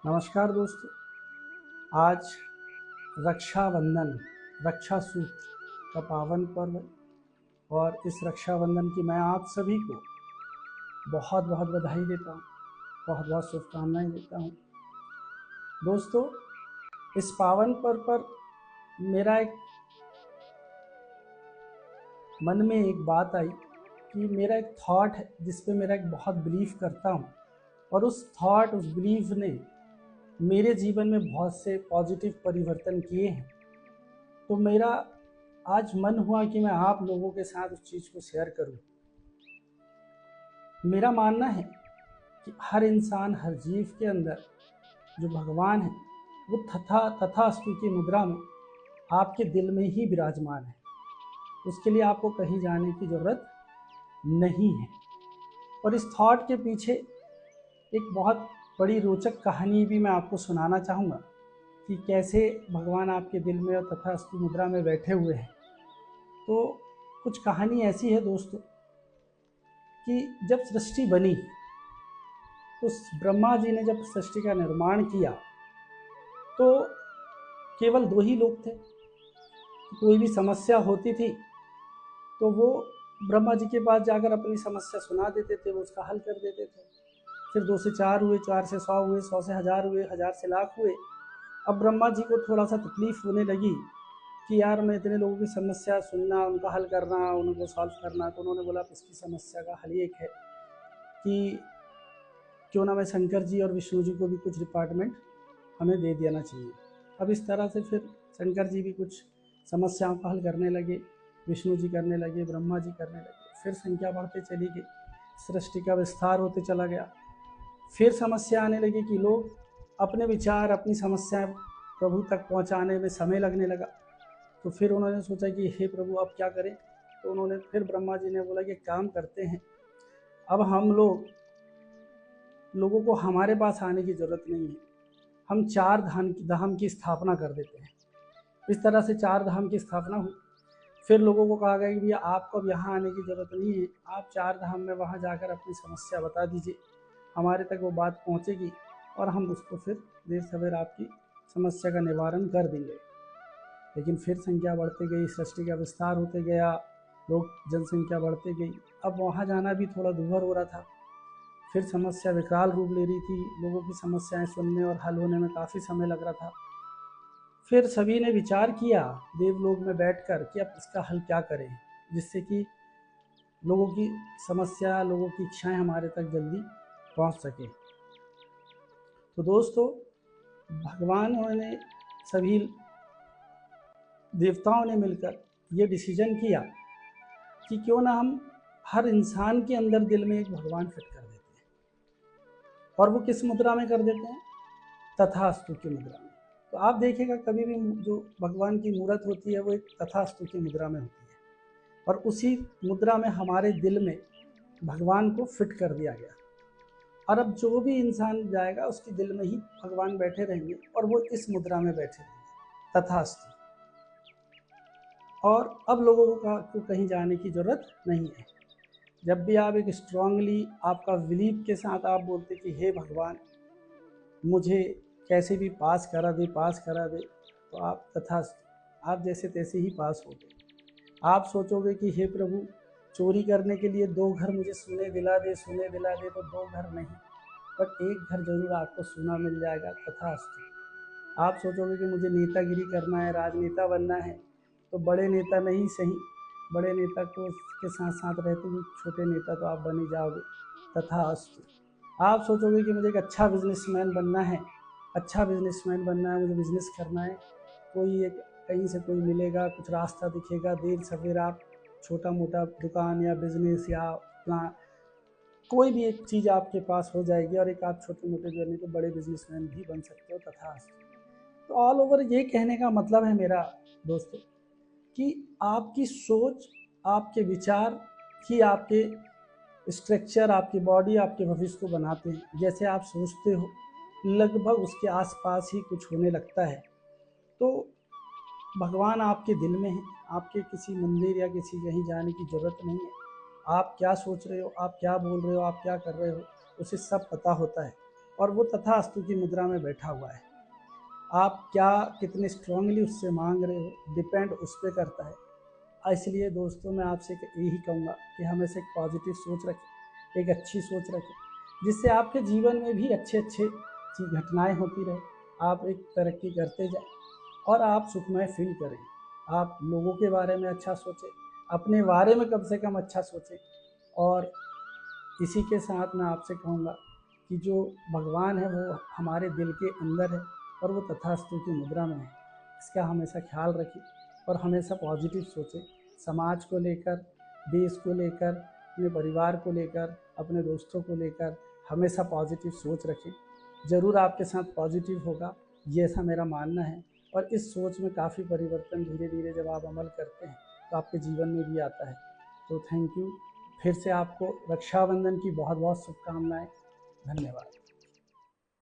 नमस्कार दोस्तों। आज रक्षाबंधन, रक्षा सूत्र का पावन पर्व है और इस रक्षाबंधन की मैं आप सभी को बहुत बहुत बधाई देता हूँ, बहुत बहुत शुभकामनाएं देता हूँ। दोस्तों, इस पावन पर्व पर मेरा एक मन में एक बात आई कि मेरा एक थॉट है जिस पे मेरा एक बहुत बिलीव करता हूँ और उस बिलीव ने मेरे जीवन में बहुत से पॉजिटिव परिवर्तन किए हैं। तो मेरा आज मन हुआ कि मैं आप लोगों के साथ उस चीज़ को शेयर करूं। मेरा मानना है कि हर इंसान, हर जीव के अंदर जो भगवान है वो तथास्तु की मुद्रा में आपके दिल में ही विराजमान है। उसके लिए आपको कहीं जाने की ज़रूरत नहीं है। और इस थॉट के पीछे एक बहुत बड़ी रोचक कहानी भी मैं आपको सुनाना चाहूँगा कि कैसे भगवान आपके दिल में और तथास्तु मुद्रा में बैठे हुए हैं। तो कुछ कहानी ऐसी है दोस्तों कि जब सृष्टि बनी तो ब्रह्मा जी ने जब सृष्टि का निर्माण किया तो केवल दो ही लोग थे। कोई भी समस्या होती थी तो वो ब्रह्मा जी के पास जाकर अपनी समस्या सुना देते थे, वो उसका हल कर देते थे। फिर 2 से 4 हुए, 4 से 100 हुए, 100 से 1000 हुए, 1000 से लाख हुए। अब ब्रह्मा जी को थोड़ा सा तकलीफ होने लगी कि यार मैं इतने लोगों की समस्या सुनना, उनका हल करना, उनको सॉल्व करना। तो उन्होंने बोला इसकी समस्या का हल एक है कि क्यों ना मैं शंकर जी और विष्णु जी को भी कुछ डिपार्टमेंट हमें दे देना चाहिए। अब इस तरह से फिर शंकर जी भी कुछ समस्याओं का हल करने लगे, विष्णु जी करने लगे, ब्रह्मा जी करने लगे। फिर संख्या बढ़ते चली गई, सृष्टि का विस्तार होते चला गया। फिर समस्या आने लगी कि लोग अपने विचार, अपनी समस्याएं प्रभु तक पहुंचाने में समय लगने लगा। तो फिर उन्होंने सोचा कि हे प्रभु अब क्या करें। तो उन्होंने फिर ब्रह्मा जी ने बोला कि काम करते हैं, अब हम लोगों को हमारे पास आने की ज़रूरत नहीं है, हम 4 धाम की स्थापना कर देते हैं। इस तरह से 4 धाम की स्थापना हुई। फिर लोगों को कहा गया कि भैया आपको अब यहाँ आने की ज़रूरत नहीं है, आप 4 धाम में वहाँ जाकर अपनी समस्या बता दीजिए, हमारे तक वो बात पहुँचेगी और हम उसको फिर देर सवेर आपकी समस्या का निवारण कर देंगे। लेकिन फिर संख्या बढ़ती गई, सृष्टि का विस्तार होते गया, लोग जनसंख्या बढ़ती गई। अब वहाँ जाना भी थोड़ा दूभर हो रहा था। फिर समस्या विकराल रूप ले रही थी, लोगों की समस्याएं सुनने और हल होने में काफ़ी समय लग रहा था। फिर सभी ने विचार किया देवलोक में बैठकर कि अब इसका हल क्या करें जिससे कि लोगों की समस्या, लोगों की इच्छाएं हमारे तक जल्दी पहुंच सके। तो दोस्तों, भगवानों ने, सभी देवताओं ने मिलकर ये डिसीजन किया कि क्यों ना हम हर इंसान के अंदर दिल में एक भगवान फिट कर देते हैं। और वो किस मुद्रा में कर देते हैं? तथास्तु की मुद्रा में। तो आप देखिएगा कभी भी जो भगवान की मूर्त होती है वो एक तथास्तु की मुद्रा में होती है और उसी मुद्रा में हमारे दिल में भगवान को फिट कर दिया गया। और अब जो भी इंसान जाएगा उसके दिल में ही भगवान बैठे रहेंगे और वो इस मुद्रा में बैठे रहेंगे, तथास्तु। और अब लोगों को कहीं जाने की ज़रूरत नहीं है। जब भी आप एक स्ट्रांगली आपका बिलीव के साथ आप बोलते कि हे भगवान मुझे कैसे भी पास करा दे, पास करा दे, तो आप तथास्तु, आप जैसे तैसे ही पास हो गए। आप सोचोगे कि हे प्रभु चोरी करने के लिए 2 घर मुझे सुने दिला दे, सुने दिला दे, तो 2 घर नहीं, बट एक घर जरूर आपको सोना मिल जाएगा, तथास्तु। आप सोचोगे कि मुझे नेतागिरी करना है, राजनेता बनना है, तो बड़े नेता नहीं सही, बड़े नेता को के साथ साथ रहते हुए छोटे नेता तो आप बन ही जाओगे, तथास्तु। आप सोचोगे कि मुझे एक अच्छा बिजनेसमैन बनना है, अच्छा बिजनेसमैन बनना है, मुझे बिजनेस करना है, कोई एक कहीं से कोई मिलेगा, कुछ रास्ता दिखेगा, देर सवेर आप छोटा मोटा दुकान या बिजनेस या प्लान, कोई भी एक चीज़ आपके पास हो जाएगी और एक आप छोटे मोटे जो नहीं तो बड़े बिजनेसमैन भी बन सकते हो, तथास्तु। तो ऑल ओवर ये कहने का मतलब है मेरा दोस्तों कि आपकी सोच, आपके विचार ही आपके स्ट्रक्चर, आपकी बॉडी, आपके भविष्य को बनाते हैं। जैसे आप सोचते हो लगभग उसके आसपास ही कुछ होने लगता है। तो भगवान आपके दिल में है, आपके किसी मंदिर या किसी कहीं जाने की ज़रूरत नहीं है। आप क्या सोच रहे हो, आप क्या बोल रहे हो, आप क्या कर रहे हो, उसे सब पता होता है। और वो तथास्तु की मुद्रा में बैठा हुआ है। आप क्या कितने स्ट्रांगली उससे मांग रहे हो, डिपेंड उस पर करता है। इसलिए दोस्तों मैं आपसे यही कहूँगा कि हमेशा एक पॉजिटिव सोच रखें, एक अच्छी सोच रखें, जिससे आपके जीवन में भी अच्छे अच्छे घटनाएं होती रहे, आप एक तरक्की करते जाए और आप सुखमय फील करें। आप लोगों के बारे में अच्छा सोचें, अपने बारे में कम से कम अच्छा सोचें। और इसी के साथ मैं आपसे कहूँगा कि जो भगवान है वो हमारे दिल के अंदर है और वो तथास्तु की मुद्रा में है। इसका हमेशा ख्याल रखिए और हमेशा पॉजिटिव सोचें, समाज को लेकर, देश को लेकर, अपने परिवार को लेकर, अपने दोस्तों को लेकर हमेशा पॉजिटिव सोच रखें। ज़रूर आपके साथ पॉजिटिव होगा, ये ऐसा मेरा मानना है। और इस सोच में काफ़ी परिवर्तन धीरे धीरे जब आप अमल करते हैं तो आपके जीवन में भी आता है। तो थैंक यू। फिर से आपको रक्षाबंधन की बहुत बहुत शुभकामनाएं। धन्यवाद।